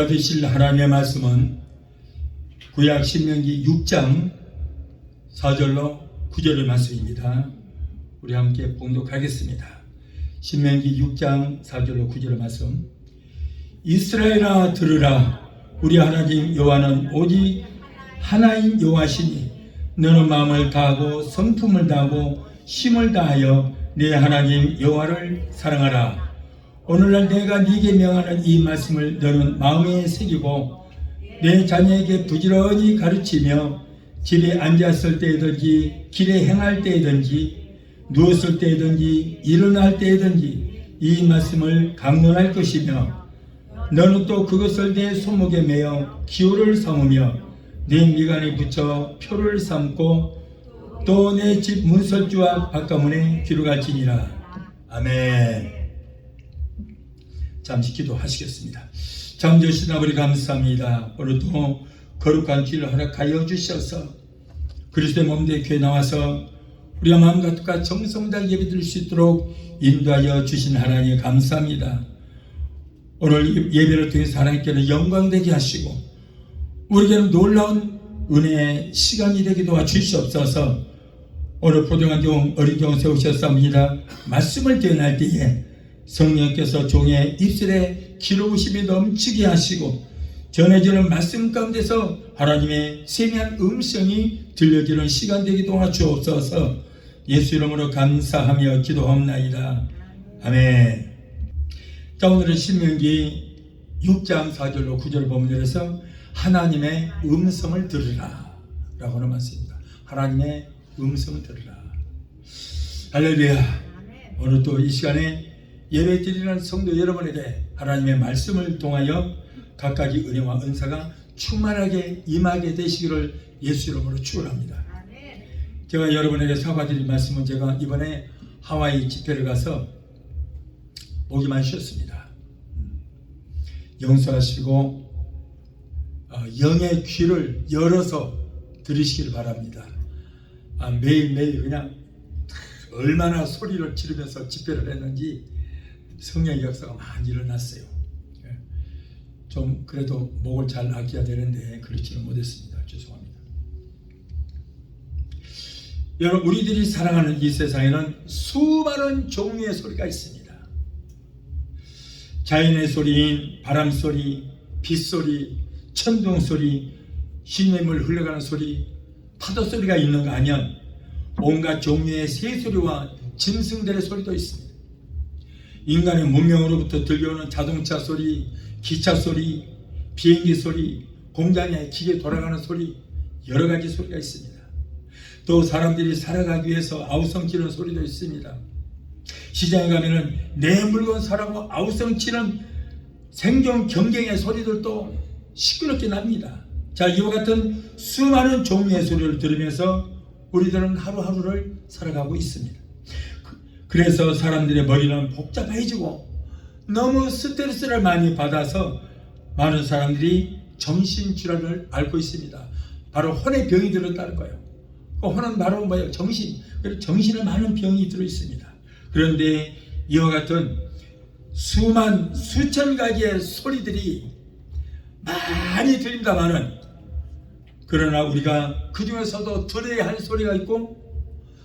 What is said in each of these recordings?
받으실 하나님의 말씀은 구약 신명기 6장 4절로 9절의 말씀입니다. 우리 함께 봉독하겠습니다. 신명기 6장 4절로 9절의 말씀. 이스라엘아 들으라. 우리 하나님 여호와는 오직 하나인 여호와시니 너는 마음을 다하고 성품을 다하고 힘을 다하여 내 하나님 여호와를 사랑하라. 오늘날 내가 네게 명하는 이 말씀을 너는 마음에 새기고 내 자녀에게 부지런히 가르치며 집에 앉았을 때든지 길에 행할 때든지 누웠을 때든지 일어날 때든지 이 말씀을 강론할 것이며 너는 또 그것을 내 손목에 매어 기호를 삼으며 내 미간에 붙여 표를 삼고 또 내 집 문설주와 바깥문에 기록할지니라. 아멘. 잠시 기도하시겠습니다. 잠자신 아버지 감사합니다. 오늘도 거룩한 길을 허락하여 주셔서 그리스도의 몸된 교회 나와서 우리가 마음과 뜻과 정성다 예배드릴 수 있도록 인도하여 주신 하나님 감사합니다. 오늘 예배를 통해서 하나님께는 영광되게 하시고 우리에게는 놀라운 은혜의 시간이 되게 도와주시옵소서. 오늘 포동한 종 어린 종 세우셨습니다. 말씀을 전할 때에 성령께서 종의 입술에 기록으심이 넘치게 하시고 전해지는 말씀 가운데서 하나님의 세미한 음성이 들려지는 시간 되게 도와주옵소서. 예수 이름으로 감사하며 기도하옵나이다. 아멘. 자, 오늘은 신명기 6장 4절로 9절을 본문에서 하나님의 음성을 들으라 라고 하는 말씀입니다. 하나님의 음성을 들으라. 할렐루야. 오늘 또 이 시간에 예배 드리는 성도 여러분에게 하나님의 말씀을 통하여 각가지 은혜와 은사가 충만하게 임하게 되시기를 예수 이름으로 축원합니다. 제가 여러분에게 사과드릴 말씀은 제가 이번에 하와이 집회를 가서 보기만 쉬었습니다. 용서하시고 영의 귀를 열어서 들으시길 바랍니다. 매일매일 그냥 얼마나 소리를 지르면서 집회를 했는지 성령의 역사가 많이 일어났어요. 좀 그래도 목을 잘 아껴야 되는데 그렇지는 못했습니다. 죄송합니다. 여러분, 우리들이 살아가는 이 세상에는 수많은 종류의 소리가 있습니다. 자연의 소리인 바람소리, 빗소리, 천둥소리, 시냇물 흘러가는 소리, 파도소리가 있는가 하면 온갖 종류의 새소리와 짐승들의 소리도 있습니다. 인간의 문명으로부터 들려오는 자동차 소리, 기차 소리, 비행기 소리, 공장의 기계 돌아가는 소리, 여러 가지 소리가 있습니다. 또 사람들이 살아가기 위해서 아우성치는 소리도 있습니다. 시장에 가면은 내 물건 사라고 아우성치는 생존 경쟁의 소리들도 시끄럽게 납니다. 자, 이와 같은 수많은 종류의 소리를 들으면서 우리들은 하루하루를 살아가고 있습니다. 그래서 사람들의 머리는 복잡해지고 너무 스트레스를 많이 받아서 많은 사람들이 정신질환을 앓고 있습니다. 바로 혼의 병이 들었다는 거예요. 혼은 바로 뭐예요? 정신. 그래서 정신에 많은 병이 들어 있습니다. 그런데 이와 같은 수천 가지의 소리들이 많이 들립니다마는 그러나 우리가 그 중에서도 들어야 할 소리가 있고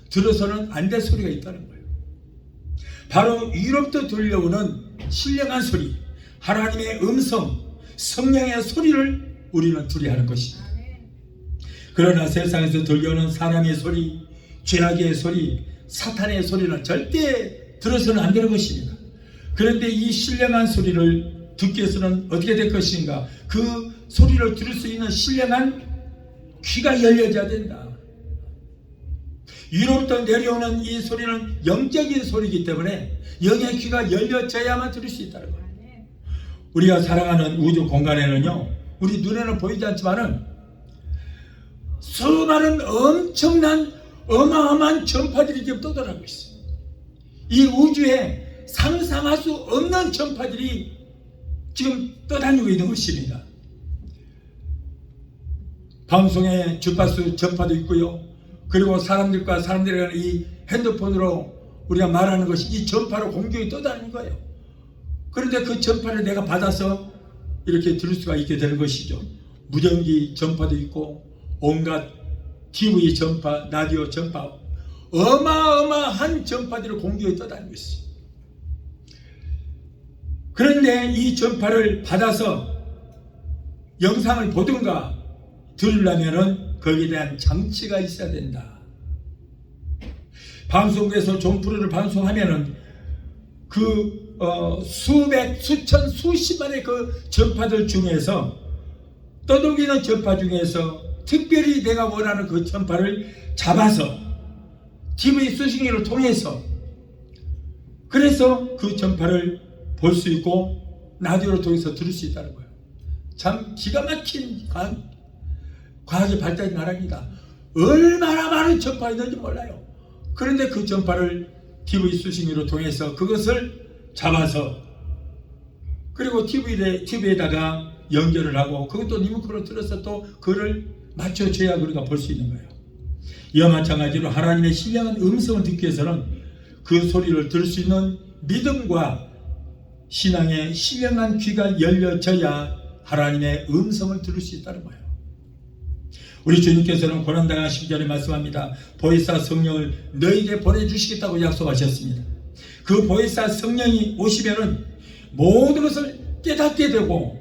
들어서는 안 될 소리가 있다는 거예요. 바로 위로부터 들려오는 신령한 소리, 하나님의 음성, 성령의 소리를 우리는 들어야 하는 것입니다. 그러나 세상에서 들려오는 사람의 소리, 죄악의 소리, 사탄의 소리는 절대 들어서는 안 되는 것입니다. 그런데 이 신령한 소리를 듣기 위해서는 어떻게 될 것인가? 그 소리를 들을 수 있는 신령한 귀가 열려져야 된다. 위로부터 내려오는 이 소리는 영적인 소리이기 때문에 영의 귀가 열려져야만 들을 수 있다는 거예요. 우리가 살아가는 우주 공간에는요, 우리 눈에는 보이지 않지만은 수많은 엄청난 어마어마한 전파들이 지금 떠돌아가고 있어요. 이 우주에 상상할 수 없는 전파들이 지금 떠다니고 있는 것입니다. 방송에 주파수 전파도 있고요. 그리고 사람들과 사람들이 가는 이 핸드폰으로 우리가 말하는 것이 이 전파로 공중에 떠다니는 거예요. 그런데 그 전파를 내가 받아서 이렇게 들을 수가 있게 되는 것이죠. 무전기 전파도 있고 온갖 TV 전파, 라디오 전파, 어마어마한 전파들을 공중에 떠다니고 있어요. 그런데 이 전파를 받아서 영상을 보든가 들으려면은 거기에 대한 장치가 있어야 된다. 방송국에서 좋은 프로를 방송하면은 그 수백, 수천, 수십만의 그 전파들 중에서 떠돌이는 전파 중에서 특별히 내가 원하는 그 전파를 잡아서 TV 수신기를 통해서 그래서 그 전파를 볼 수 있고 라디오를 통해서 들을 수 있다는 거예요. 참 기가 막힌 과학의 발달인 나라입니다. 얼마나 많은 전파가 있는지 몰라요. 그런데 그 전파를 TV 수신기로 통해서 그것을 잡아서 그리고 TV에다가 연결을 하고 그것도 리모컨으로 틀어서 또 그를 맞춰줘야 우리가 볼 수 있는 거예요. 이와 마찬가지로 하나님의 신령한 음성을 듣기 위해서는 그 소리를 들을 수 있는 믿음과 신앙의 신령한 귀가 열려져야 하나님의 음성을 들을 수 있다는 거예요. 우리 주님께서는 고난당한 10절에 말씀합니다. 보혜사 성령을 너에게 보내주시겠다고 약속하셨습니다. 그 보혜사 성령이 오시면은 모든 것을 깨닫게 되고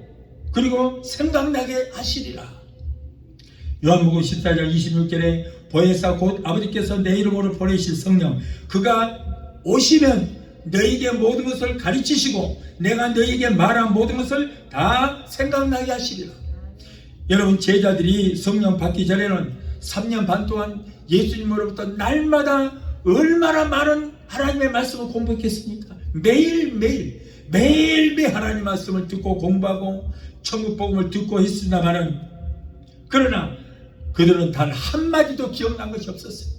그리고 생각나게 하시리라. 요한복음 14장 26절에 보혜사 곧 아버지께서 내 이름으로 보내실 성령 그가 오시면 너에게 모든 것을 가르치시고 내가 너에게 말한 모든 것을 다 생각나게 하시리라. 여러분 제자들이 성령 받기 전에는 3년 반 동안 예수님으로부터 날마다 얼마나 많은 하나님의 말씀을 공부했겠습니까? 매일매일 하나님 말씀을 듣고 공부하고 천국 복음을 듣고 했으나마는 그러나 그들은 단 한마디도 기억난 것이 없었어요.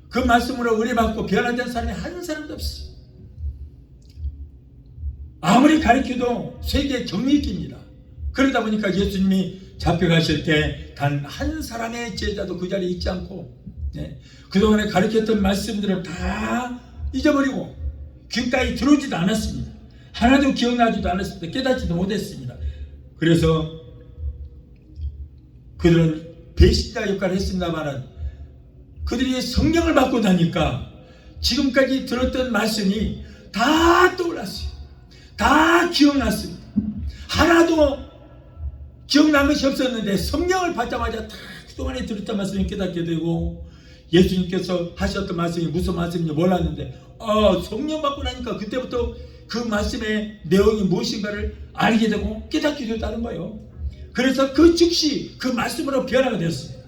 그 말씀으로 은혜받고 변화된 사람이 한 사람도 없어요. 아무리 가르쳐도 세계 정리입니다. 그러다 보니까 예수님이 잡혀가실 때 단 한 사람의 제자도 그 자리에 있지 않고 그동안에 가르쳤던 말씀들을 다 잊어버리고 귓가에 들어오지도 않았습니다. 하나도 기억나지도 않았습니다. 깨닫지도 못했습니다. 그래서 그들은 배신자 역할을 했습니다만 그들이 성령을 받고 나니까 지금까지 들었던 말씀이 다 떠올랐어요. 다 기억났습니다. 하나도 기억난 것이 없었는데 성령을 받자마자 다 그동안에 들었던 말씀이 깨닫게 되고 예수님께서 하셨던 말씀이 무슨 말씀인지 몰랐는데 성령 받고 나니까 그때부터 그 말씀의 내용이 무엇인가를 알게 되고 깨닫게 됐다는 거예요. 그래서 그 즉시 그 말씀으로 변화가 되었습니다.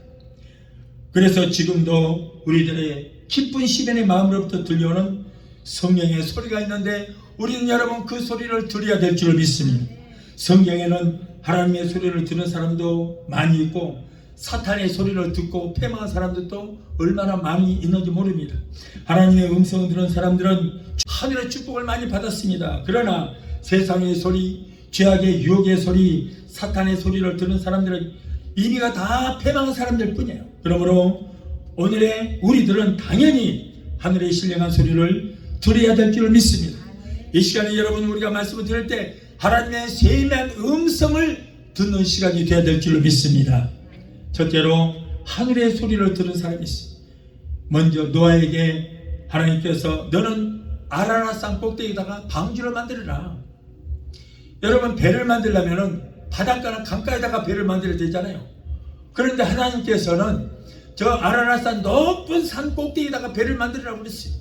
그래서 지금도 우리들의 기쁜 시민의 마음으로부터 들려오는 성령의 소리가 있는데 우리는 여러분 그 소리를 들어야 될 줄 믿습니다. 성경에는 하나님의 소리를 듣는 사람도 많이 있고 사탄의 소리를 듣고 패망한 사람들도 얼마나 많이 있는지 모릅니다. 하나님의 음성을 들은 사람들은 하늘의 축복을 많이 받았습니다. 그러나 세상의 소리, 죄악의 유혹의 소리, 사탄의 소리를 듣는 사람들은 이미가 다 패망한 사람들 뿐이에요. 그러므로 오늘의 우리들은 당연히 하늘의 신령한 소리를 들어야 될 줄 믿습니다. 이 시간에 여러분 우리가 말씀을 들을 때 하나님의 세미한 음성을 듣는 시간이 되어야 될 줄 믿습니다. 첫째로 하늘의 소리를 들은 사람이 있습니다. 먼저 노아에게 하나님께서 너는 아라랏산 꼭대기에다가 방주를 만들어라. 여러분 배를 만들려면 바닷가나 강가에다가 배를 만들어야 되잖아요. 그런데 하나님께서는 저 아라랏산 높은 산 꼭대기에다가 배를 만들으라고 그랬어요.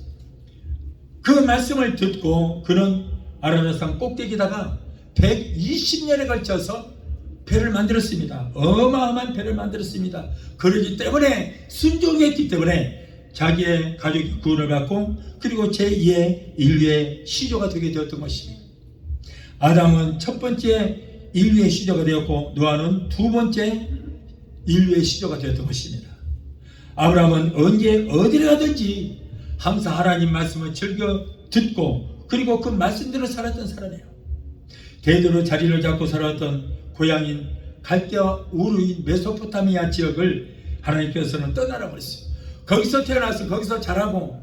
그 말씀을 듣고 그는 아라랏산 꼭대기에다가 120년에 걸쳐서 배를 만들었습니다. 어마어마한 배를 만들었습니다. 그러기 때문에 순종했기 때문에 자기의 가족이 구원을 받고 그리고 제2의 인류의 시조가 되게 되었던 것입니다. 아담은 첫 번째 인류의 시조가 되었고 노아는 두 번째 인류의 시조가 되었던 것입니다. 아브라함은 언제 어디를 가든지 항상 하나님 말씀을 즐겨 듣고 그리고 그 말씀대로 살았던 사람이에요. 대대로 자리를 잡고 살았던 고향인 갈대아 우르인 메소포타미아 지역을 하나님께서는 떠나라고 했어요. 거기서 태어나서 거기서 자라고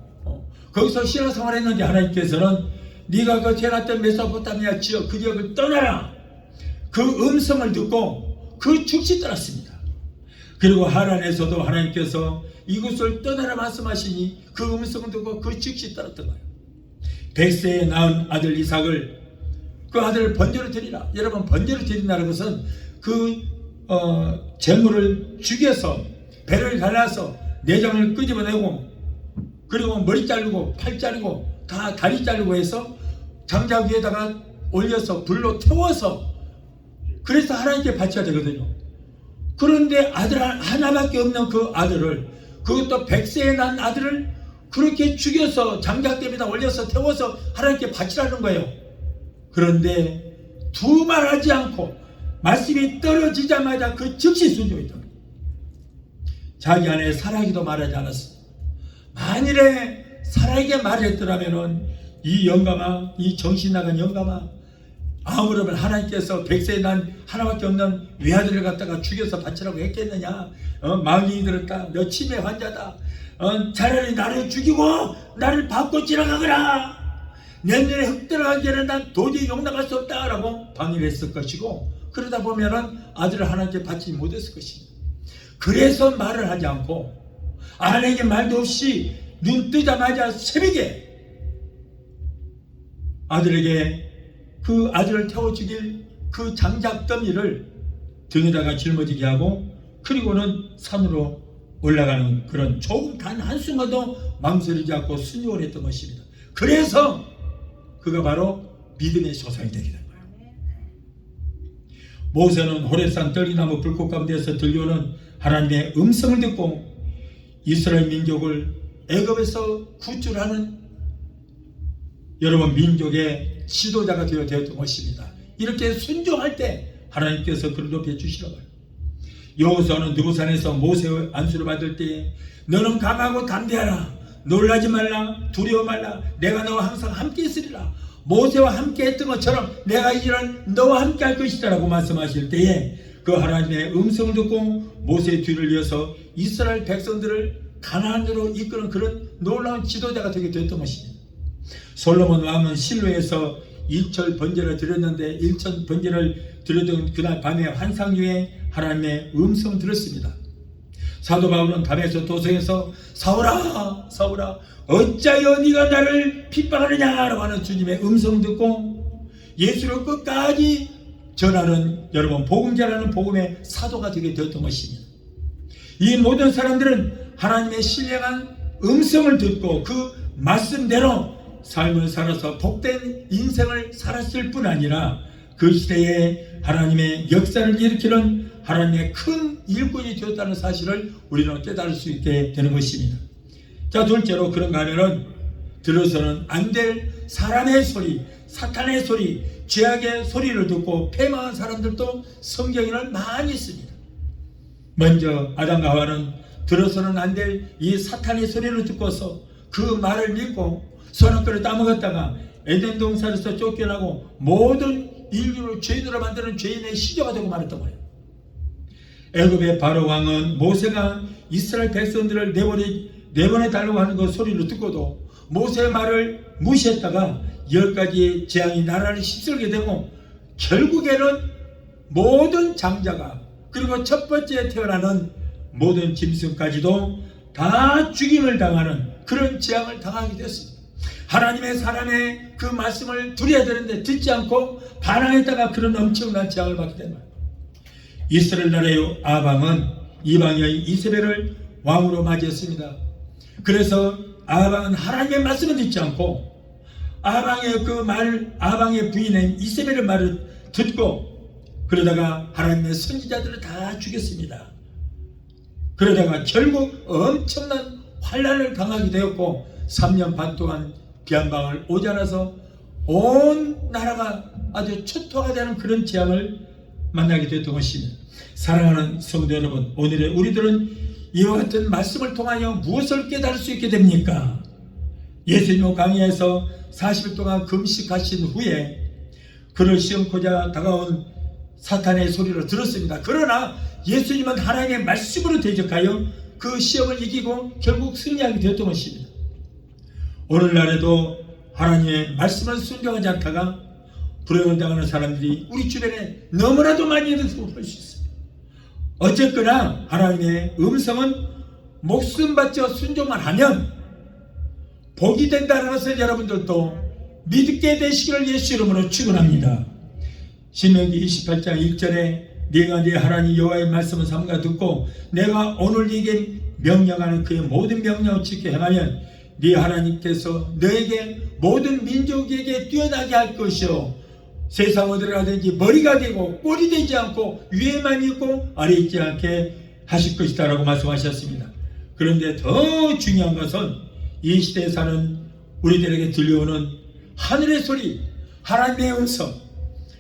거기서 신앙생활을 했는데 하나님께서는 네가 그 태어났던 메소포타미아 지역 그 지역을 떠나라. 그 음성을 듣고 그 즉시 떠났습니다. 그리고 하란에서도 하나님께서 이곳을 떠나라 말씀하시니 그 음성을 듣고 그 즉시 떠났던 거예요. 100세에 낳은 아들 이삭을 그 아들을 번제로 드리라. 여러분, 번제로 드린다는 것은 그 제물을 죽여서 배를 갈라서 내장을 끄집어내고 그리고 머리 자르고 팔 자르고 다 다리 자르고 해서 장작 위에다가 올려서 불로 태워서 그래서 하나님께 바쳐야 되거든요. 그런데 아들 하나밖에 없는 그 아들을, 그것도 100세에 난 아들을 그렇게 죽여서 장작대에다 올려서 태워서 하나님께 바치라는 거예요. 그런데 두말하지 않고 말씀이 떨어지자마자 그 즉시 순종했다. 자기 안에 사라기도 말하지 않았습니다. 만일에 사라에게 말했더라면은 이 영감아, 이 정신 나간 영감아, 아무러면 하나님께서 100세에 난 하나밖에 없는 외아들을 갖다가 죽여서 바치라고 했겠느냐? 마귀이 들었다. 너 치매 환자다. 차라리 나를 죽이고 나를 밟고 지나가거라. 내 눈에 흙 들어간 죄는 난 도저히 용납할 수 없다 라고 방해를 했을 것이고, 그러다 보면은 아들을 하나님께 바치지 못했을 것입니다. 그래서 말을 하지 않고 아내에게 말도 없이 눈 뜨자마자 새벽에 아들에게 그 아들을 태워 죽일 그 장작 더미를 등에다가 짊어지게 하고, 그리고는 산으로 올라가는 그런 조금 단 한순간도 망설이지 않고 순종을 했던 것입니다. 그래서 그가 바로 믿음의 조상이 되게 된 거예요. 모세는 호렙산 떨기나무 불꽃 가운데서 들려오는 하나님의 음성을 듣고 이스라엘 민족을 애굽에서 구출하는 여러분 민족의 지도자가 되었던 것입니다. 이렇게 순종할 때 하나님께서 그를 높여 주시라고 해요. 여호수아는 느고산에서 모세의 안수를 받을 때에 너는 강하고 담대하라. 놀라지 말라. 두려워 말라. 내가 너와 항상 함께 있으리라. 모세와 함께 했던 것처럼 내가 이런 너와 함께 할 것이다 라고 말씀하실 때에 그 하나님의 음성을 듣고 모세의 뒤를 이어서 이스라엘 백성들을 가나안으로 이끄는 그런 놀라운 지도자가 되게 되었던 것입니다. 솔로몬 왕은 실로에서 일철 번제를 드렸는데 일천 번제를 드렸던 그날 밤에 환상 중에 하나님의 음성을 들었습니다. 사도 바울은 밤에서 도성에서 사울아 사울아 어찌하여 네가 나를 핍박하느냐라고 하는 주님의 음성을 듣고 예수를 끝까지 전하는 여러분 복음 전하는 복음의 사도가 되게 되었던 것입니다. 이 모든 사람들은 하나님의 신령한 음성을 듣고 그 말씀대로 삶을 살아서 복된 인생을 살았을 뿐 아니라 그 시대에 하나님의 역사를 일으키는 하나님의 큰 일꾼이 되었다는 사실을 우리는 깨달을 수 있게 되는 것입니다. 자, 둘째로 그런가 하면은 들어서는 안 될 사람의 소리, 사탄의 소리, 죄악의 소리를 듣고 패망한 사람들도 성경에는 많이 있습니다. 먼저 아담과 하와는 들어서는 안 될 이 사탄의 소리를 듣고서 그 말을 믿고 선악과를 따먹었다가 에덴 동산에서 쫓겨나고 모든 인류를 죄인으로 만드는 죄인의 시조가 되고 말했던 거예요. 애굽의 바로 왕은 모세가 이스라엘 백성들을 내보내달라고 하는 그 소리를 듣고도 모세의 말을 무시했다가 10가지의 재앙이 나라를 휩쓸게 되고 결국에는 모든 장자가 그리고 첫 번째 태어나는 모든 짐승까지도 다 죽임을 당하는 그런 재앙을 당하게 됐습니다. 하나님의 사람의 그 말씀을 드려야 되는데 듣지 않고 반항했다가 그런 엄청난 재앙을 받게 된 거예요. 이스라엘 나라의 아방은 이방의 이세벨을 왕으로 맞이했습니다. 그래서 아방은 하나님의 말씀을 듣지 않고 아방의 부인인 이세벨의 말을 듣고 그러다가 하나님의 선지자들을 다 죽였습니다. 그러다가 결국 엄청난 환난을 당하게 되었고 3년 반 동안 비한방을 오지 않아서 온 나라가 아주 초토화가 되는 그런 재앙을 만나게 됐던 것입니다. 사랑하는 성도 여러분, 오늘의 우리들은 이와 같은 말씀을 통하여 무엇을 깨달을 수 있게 됩니까? 예수님 강의에서 40일 동안 금식하신 후에 그를 시험코자 다가온 사탄의 소리를 들었습니다. 그러나 예수님은 하나님의 말씀으로 대적하여 그 시험을 이기고 결국 승리하게 되었던 것입니다. 오늘날에도 하나님의 말씀을 순종하지 않다가 불행을 당하는 사람들이 우리 주변에 너무나도 많이 있다고 볼 수 있어요. 어쨌거나 하나님의 음성은 목숨 바쳐 순종만 하면 복이 된다는 것을 여러분들도 믿게 되시기를 예수 이름으로 축원합니다. 신명기 28장 1절에 네가 네 하나님 여호와의 말씀을 삼가 듣고 내가 오늘 네게 명령하는 그의 모든 명령을 지켜 행하면 네 하나님께서 너에게 모든 민족에게 뛰어나게 할 것이요 세상 어디를 가든지 머리가 되고 꼴이 되지 않고 위에만 있고 아래 있지 않게 하실 것이다 라고 말씀하셨습니다. 그런데 더 중요한 것은 이 시대에 사는 우리들에게 들려오는 하늘의 소리, 하나님의 음성,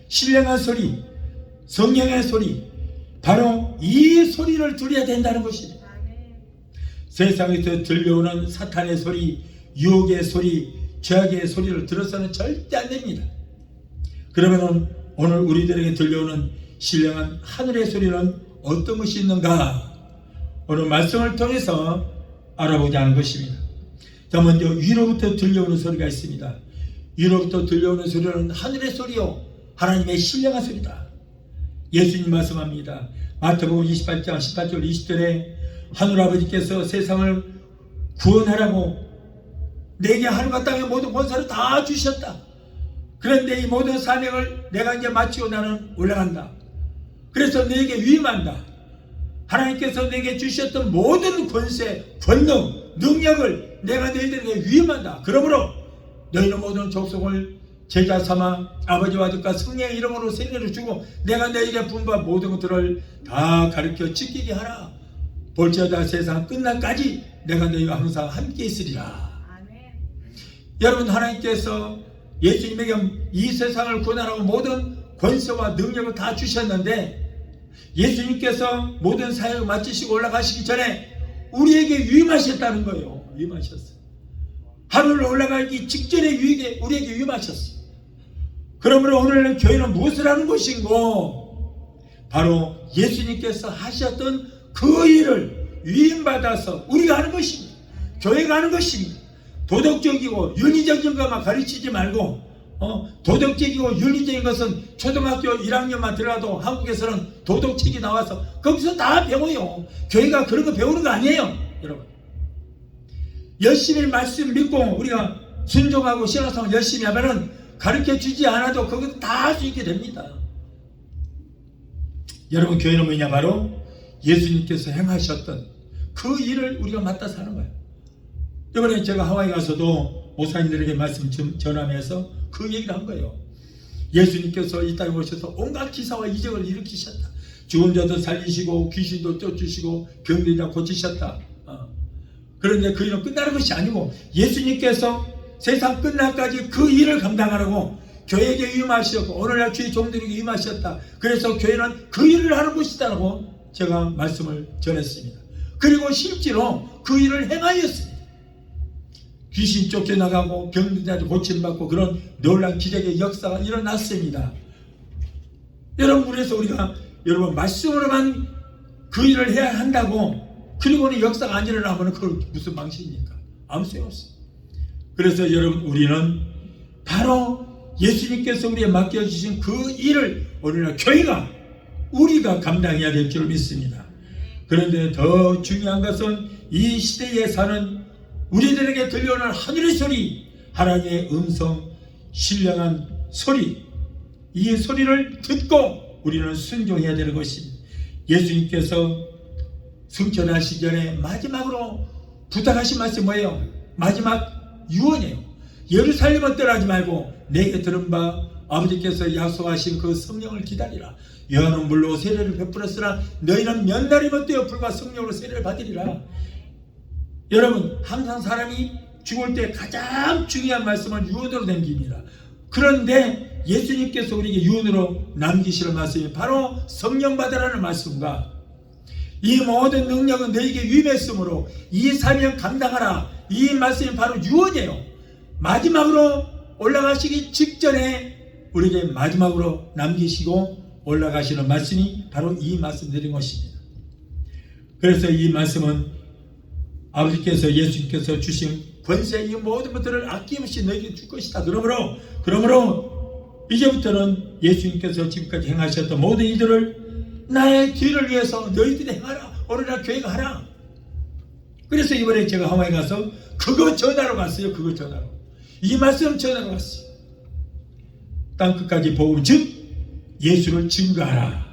신령한 소리, 성령의 소리, 바로 이 소리를 들어야 된다는 것입니다. 세상에서 들려오는 사탄의 소리, 유혹의 소리, 죄악의 소리를 들어서는 절대 안 됩니다. 그러면 오늘 우리들에게 들려오는 신령한 하늘의 소리는 어떤 것이 있는가? 오늘 말씀을 통해서 알아보자 하는 것입니다. 자, 먼저 위로부터 들려오는 소리가 있습니다. 위로부터 들려오는 소리는 하늘의 소리요, 하나님의 신령한 소리다. 예수님 말씀합니다. 마태복음 28장 18절 20절에 하늘아버지께서 세상을 구원하라고 내게 하늘과 땅의 모든 권세를 다 주셨다. 그런데 이 모든 사명을 내가 이제 마치고 나는 올라간다. 그래서 너에게 위임한다. 하나님께서 내게 주셨던 모든 권세, 권능, 능력을 내가 너희들에게 위임한다. 그러므로 너희는 모든 족속을 제자 삼아 아버지와 아들과 성령의 이름으로 세례를 주고 내가 너희에게 분부한 모든 것들을 다 가르쳐 지키게 하라. 볼지어다 세상 끝날까지 내가 너희와 항상 함께 있으리라. 아멘. 여러분, 하나님께서 예수님에게 이 세상을 구원하라고 모든 권세와 능력을 다 주셨는데 예수님께서 모든 사역을 마치시고 올라가시기 전에 우리에게 위임하셨다는 거예요. 위임하셨어요. 하늘로 올라가기 직전에 우리에게 위임하셨어요. 그러므로 오늘 교회는 무엇을 하는 것인고 바로 예수님께서 하셨던 그 일을 위임받아서 우리가 하는 것입니다. 교회가 하는 것입니다. 도덕적이고 윤리적인 것만 가르치지 말고 도덕적이고 윤리적인 것은 초등학교 1학년만 들어가도 한국에서는 도덕책이 나와서 거기서 다 배워요. 교회가 그런 거 배우는 거 아니에요. 여러분, 열심히 말씀 믿고 우리가 순종하고 신앙생활 열심히 하면은 가르쳐 주지 않아도 그것도 다 할 수 있게 됩니다. 여러분, 교회는 뭐냐? 바로 예수님께서 행하셨던 그 일을 우리가 맡아서 하는 거예요. 이번에 제가 하와이 가서도 목사님들에게 말씀 전하면서 그 얘기를 한 거예요. 예수님께서 이 땅에 오셔서 온갖 기사와 이적을 일으키셨다. 죽은 자도 살리시고 귀신도 쫓으시고 병들이다 고치셨다. 그런데 그 일은 끝나는 것이 아니고 예수님께서 세상 끝날까지 그 일을 감당하라고 교회에게 위임하셨고 오늘날 주의 종들에게 위임하셨다. 그래서 교회는 그 일을 하는 것이다라고 제가 말씀을 전했습니다. 그리고 실제로 그 일을 행하였습니다. 귀신 쫓겨나가고 병들자도 고침받고 그런 놀라운 기적의 역사가 일어났습니다. 여러분, 그래서 우리가 여러분 말씀으로만 그 일을 해야 한다고 그리고는 역사가 안 일어나면 그걸 무슨 방식입니까? 아무 소용없어요. 그래서 여러분, 우리는 바로 예수님께서 우리에게 맡겨주신 그 일을 오늘날 교회가 우리가 감당해야 될 줄 믿습니다. 그런데 더 중요한 것은 이 시대에 사는 우리들에게 들려오는 하늘의 소리, 하나님의 음성, 신령한 소리, 이 소리를 듣고 우리는 순종해야 되는 것입니다. 예수님께서 승천하시기 전에 마지막으로 부탁하신 말씀이 뭐예요? 마지막 유언이에요. 예루살렘을 떠나지 말고 내게 들은 바 아버지께서 약속하신 그 성령을 기다리라. 요한은 물로 세례를 베풀었으나 너희는 몇 날이면 뛰어 불과 성령으로 세례를 받으리라. 여러분, 항상 사람이 죽을 때 가장 중요한 말씀은 유언으로 남깁니다. 그런데 예수님께서 우리에게 유언으로 남기시는 말씀이 바로 성령 받으라는 말씀과 이 모든 능력은 너에게 위임했으므로 이 사명 감당하라. 이 말씀이 바로 유언이에요. 마지막으로 올라가시기 직전에 우리에게 마지막으로 남기시고 올라가시는 말씀이 바로 이 말씀드린 것입니다. 그래서 이 말씀은 아버지께서 예수님께서 주신 권세 이 모든 것들을 아낌없이 너에게 줄 것이다. 그러므로 이제부터는 예수님께서 지금까지 행하셨던 모든 일들을 나의 뒤를 위해서 너희들이 행하라. 오늘날 교회가 하라. 그래서 이번에 제가 하와이 가서 그거 전하러 갔어요. 그거 전하러. 이 말씀 전하러 갔어요. 땅끝까지 복음 즉 예수를 증거하라.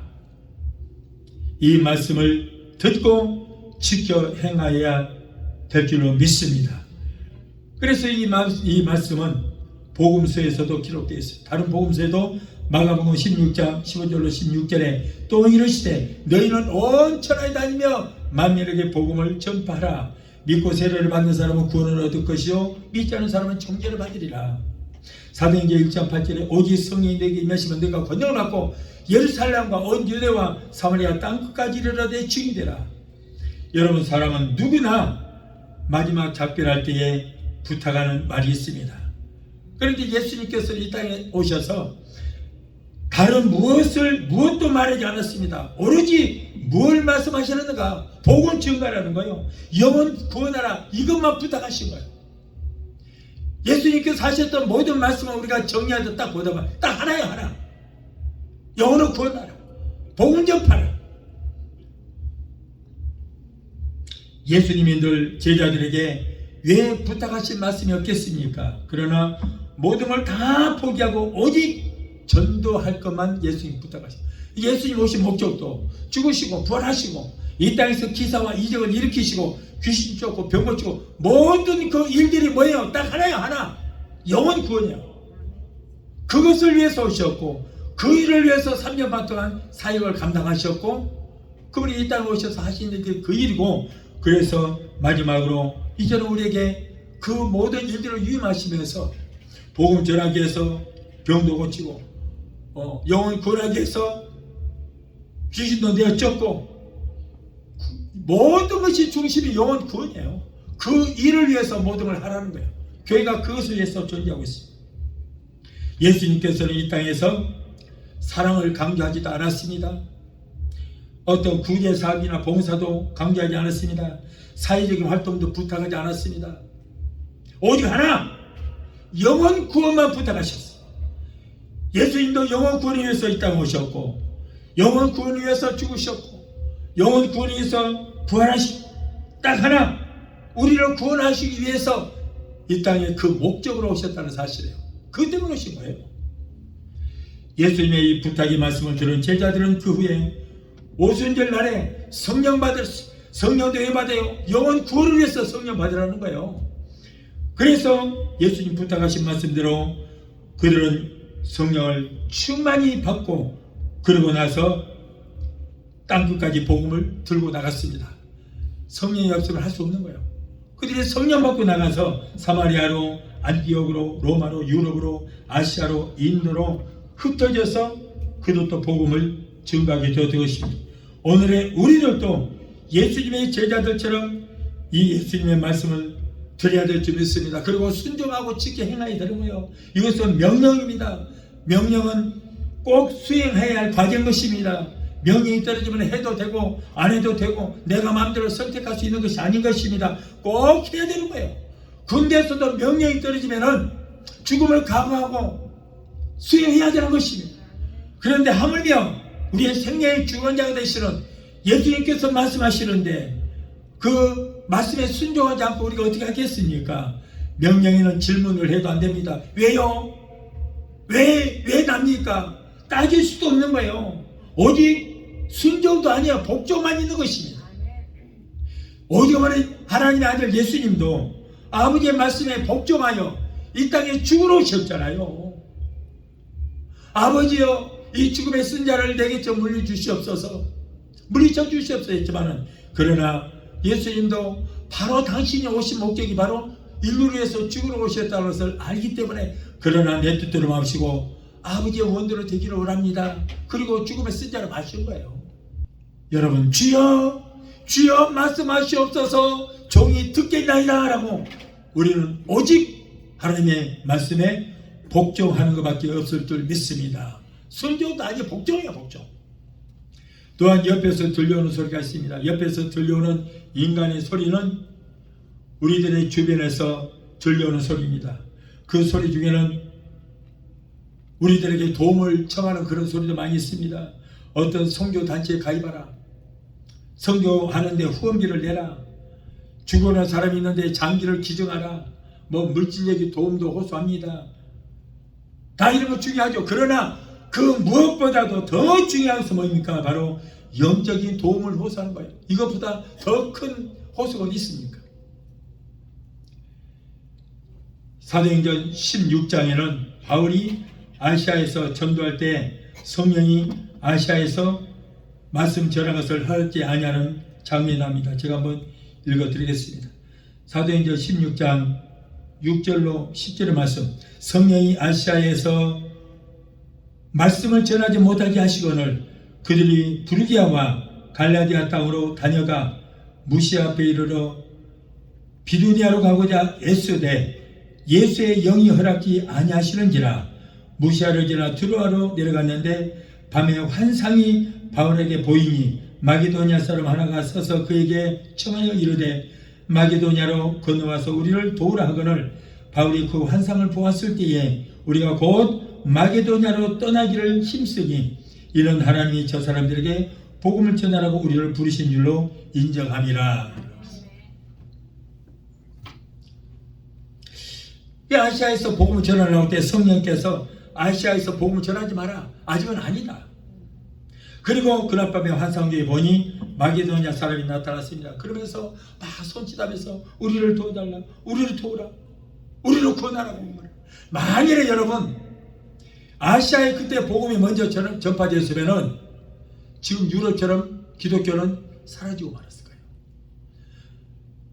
이 말씀을 듣고 지켜 행하여야 될 줄로 믿습니다. 그래서 이 말씀은 복음서에서도 기록되어 있어요. 다른 복음서에도 마가복음 16장 15절로 16절에 또 이르시되 너희는 온 천하에 다니며 만민에게 복음을 전파하라. 믿고 세례를 받는 사람은 구원을 얻을 것이요 믿지 않는 사람은 정죄를 받으리라. 사도행전 1장 8절에 오직 성령이 내게 임하시면 너희가 권능을 받고 예루살렘과 온 유대와 사마리아 땅끝까지 이르러 내 증인이 되라. 여러분, 사람은 누구나 마지막 작별할 때에 부탁하는 말이 있습니다. 그런데 예수님께서 이 땅에 오셔서 다른 무엇도 말하지 않았습니다. 오로지 뭘 말씀하시는가? 복음 증거라는 거예요. 영혼 구원하라. 이것만 부탁하신 거예요. 예수님께서 하셨던 모든 말씀을 우리가 정리하듯 딱 보다가 딱 하나예요. 하나. 영혼을 구원하라. 복음 전파라. 예수님이 늘 제자들에게 왜 부탁하신 말씀이 없겠습니까? 그러나 모든 걸 다 포기하고 오직 전도할 것만 예수님 부탁하시고, 예수님 오신 목적도 죽으시고 부활하시고 이 땅에서 기사와 이적을 일으키시고 귀신 쫓고 병 고치고 모든 그 일들이 뭐예요? 딱 하나예요. 하나. 영혼 구원이요. 그것을 위해서 오셨고 그 일을 위해서 3년 반 동안 사역을 감당하셨고 그분이 이 땅에 오셔서 하신 일이 그 일이고, 그래서 마지막으로 이제는 우리에게 그 모든 일들을 유임하시면서 복음 전하기 위해서 병도 고치고 영혼 구원하기 위해서 귀신도 내어 쫓고 모든 것이 중심이 영혼 구원이에요. 그 일을 위해서 모든 걸 하라는 거예요. 교회가 그것을 위해서 존재하고 있습니다. 예수님께서는 이 땅에서 사랑을 강조하지도 않았습니다. 어떤 구제 사업이나 봉사도 강조하지 않았습니다. 사회적인 활동도 부탁하지 않았습니다. 오직 하나, 영혼 구원만 부탁하셨어요. 예수님도 영혼 구원을 위해서 이 땅에 오셨고 영혼 구원을 위해서 죽으셨고 영혼 구원을 위해서 부활하시고 딱 하나, 우리를 구원하시기 위해서 이 땅에 그 목적으로 오셨다는 사실이에요. 그 때문에 오신 거예요. 예수님의 이 부탁의 말씀을 들은 제자들은 그 후에 오순절 날에 성령 성령도 왜 받아요? 영혼 구원을 위해서 성령 받으라는 거예요. 그래서 예수님 부탁하신 말씀대로 그들은 성령을 충만히 받고 그러고 나서 땅끝까지 복음을 들고 나갔습니다. 성령이 없으면 할 수 없는 거예요. 그들이 성령 받고 나가서 사마리아로, 안디옥으로, 로마로, 유럽으로, 아시아로, 인도로 흩어져서 그들도 복음을 증거하게 되었던 것입니다. 오늘의 우리들도 예수님의 제자들처럼 이 예수님의 말씀을 드려야 될 줄 믿습니다. 그리고 순종하고 지켜 행해야 되는 거예요. 이것은 명령입니다. 명령은 꼭 수행해야 할 과제인 것입니다. 명령이 떨어지면 해도 되고 안 해도 되고 내가 마음대로 선택할 수 있는 것이 아닌 것입니다. 꼭 해야 되는 거예요. 군대에서도 명령이 떨어지면 죽음을 각오하고 수행해야 되는 것입니다. 그런데 하물며 우리의 생명의 주권자가 되시는 예수님께서 말씀하시는데 그 말씀에 순종하지 않고 우리가 어떻게 하겠습니까? 명령에는 질문을 해도 안 됩니다. 왜요? 왜 납니까? 따질 수도 없는 거예요. 오직 순종도 아니야, 복종만 있는 것입니다. 오직 하나님의 아들 예수님도 아버지의 말씀에 복종하여 이 땅에 죽으러 오셨잖아요. 아버지여, 이 죽음의 쓴자를 내게 좀 물리쳐 주시옵소서 했지만은, 그러나 예수님도 바로 당신이 오신 목적이 바로 인류를 위해서 죽으러 오셨다는 것을 알기 때문에, 그러나 내 뜻대로 마시고 아버지의 원대로 되기를 원합니다. 그리고 죽음의 쓴자를 마신 거예요. 여러분, 주여 주여 말씀하시옵소서, 종이 듣겠나이다 라고 우리는 오직 하나님의 말씀에 복종하는 것밖에 없을 줄 믿습니다. 순종도 아니고 복종이에요, 복종. 또한 옆에서 들려오는 소리가 있습니다. 옆에서 들려오는 인간의 소리는 우리들의 주변에서 들려오는 소리입니다. 그 소리 중에는 우리들에게 도움을 청하는 그런 소리도 많이 있습니다. 어떤 선교 단체에 가입하라, 선교하는데 후원비를 내라, 죽어난 사람이 있는데 장기를 기증하라, 뭐 물질적인 도움도 호소합니다. 다 이런 거 중요하죠. 그러나 그 무엇보다도 더 중요한 것은 뭡니까? 바로 영적인 도움을 호소하는 거예요. 이것보다 더 큰 호소가 있습니까? 사도행전 16장에는 바울이 아시아에서 전도할 때 성령이 아시아에서 말씀 전한 것을 하지 아니하는 장면이 납니다. 제가 한번 읽어드리겠습니다. 사도행전 16장 6절로 10절의 말씀. 성령이 아시아에서 말씀을 전하지 못하게 하시거늘 그들이 부르기아와 갈라디아 땅으로 다녀가 무시아 앞에 이르러 비두니아로 가고자 애쓰되 예수의 영이 허락지 아니하시는지라. 무시아를 지나 트로아로 내려갔는데 밤에 환상이 바울에게 보이니 마게도냐 사람 하나가 서서 그에게 청하여 이르되 마게도냐로 건너와서 우리를 도우라 하거늘 바울이 그 환상을 보았을 때에 우리가 곧 마게도냐로 떠나기를 힘쓰니 이는 하나님이 저 사람들에게 복음을 전하라고 우리를 부르신 줄로 인정함이라. 아시아에서 복음을 전하려고 할 때 성령께서 아시아에서 복음을 전하지 마라. 아직은 아니다. 그리고 그날 밤에 환상중에 보니 마게도냐 사람이 나타났습니다. 그러면서 막 손짓하면서 우리를 도와달라, 우리를 도우라, 우리를 구원하라고. 만일에 여러분 아시아에 그때 복음이 먼저 전파되었으면 지금 유럽처럼 기독교는 사라지고 말았을 거예요.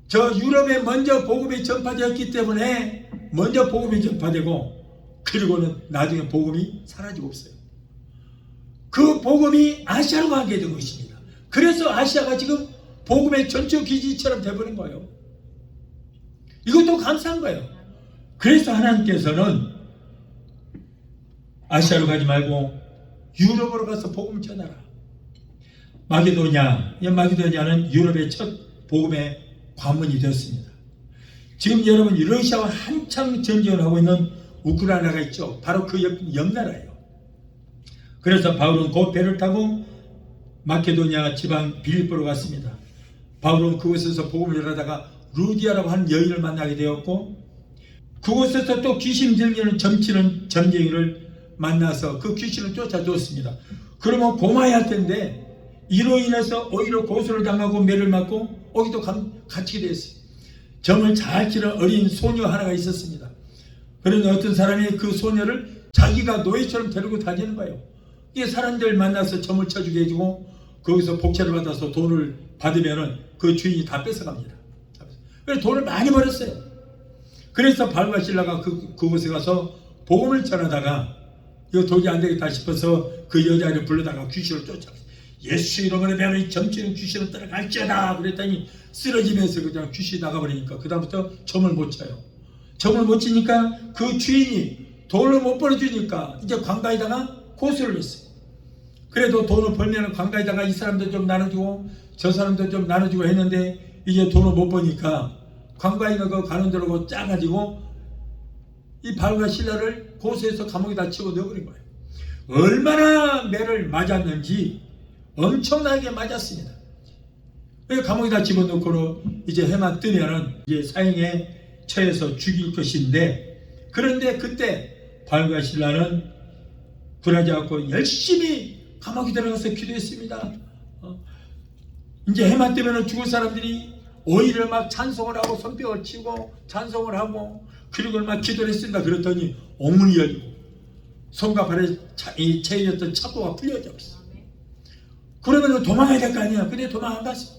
저 유럽에 먼저 복음이 전파되었기 때문에 먼저 복음이 전파되고 그리고는 나중에 복음이 사라지고 없어요. 그 복음이 아시아로 가게 된 것입니다. 그래서 아시아가 지금 복음의 전초 기지처럼 되어버린 거예요. 이것도 감사한 거예요. 그래서 하나님께서는 아시아로 가지 말고 유럽으로 가서 복음을 전하라. 마게도냐는 유럽의 첫 복음의 관문이 되었습니다. 지금 여러분 러시아와 한창 전쟁을 하고 있는 우크라이나가 있죠. 바로 그 옆 나라예요. 그래서 바울은 곧 배를 타고 마케도냐 지방 빌립보로 갔습니다. 바울은 그곳에서 복음을 전하다가 루디아라고 하는 여인을 만나게 되었고 그곳에서 또 귀신 들리는 점치는 점쟁이를 만나서 그 귀신을 쫓아줬습니다. 그러면 고마야 할 텐데 이로 인해서 오히려 고소를 당하고 매를 맞고 오기도 갇히게 됐어요. 점을 잘 치는 어린 소녀 하나가 있었습니다. 그런데 어떤 사람이 그 소녀를 자기가 노예처럼 데리고 다니는 거예요. 이 사람들 만나서 점을 쳐주게 해주고 거기서 복채를 받아서 돈을 받으면은 그 주인이 다 뺏어갑니다. 그래서 돈을 많이 벌었어요. 그래서 바울과 실라가 그곳에 가서 복음을 전하다가 이거 도저히 안 되겠다 싶어서 그 여자를 불러다가 귀신을 쫓아갔어요. 예수 이름으로 배는 점치는 귀신을 따라갈지어다 그랬더니 쓰러지면서 그냥 귀신이 나가버리니까 그 다음부터 점을 못 쳐요. 점을 못 치니까 그 주인이 돈을 못 벌어주니까 이제 관가에다가 고소를 했어요. 그래도 돈을 벌면 관가에다가 이 사람도 좀 나눠주고 저 사람도 좀 나눠주고 했는데 이제 돈을 못 버니까 관가에 있는 거 가는 대로 짜가지고 이 바울과 실라를 고소해서 감옥에다 치고 넣어버린 거예요. 얼마나 매를 맞았는지 엄청나게 맞았습니다. 감옥에다 집어넣고 이제 해만 뜨면은 이제 사형에 처해서 죽일 것인데 그런데 그때 바울과 실라는 굴하지 않고 열심히 감옥에 들어가서 기도했습니다. 이제 해만 뜨면은 죽을 사람들이 오히려 막 찬송을 하고 손뼉을 치고 찬송을 하고 그리고 막 기도를 했습니다. 그랬더니 옥문이 열리고 손과 발에 채였던 착고가 풀려져 있어. 그러면 도망가야 될 거 아니야. 근데 도망 안 갔어.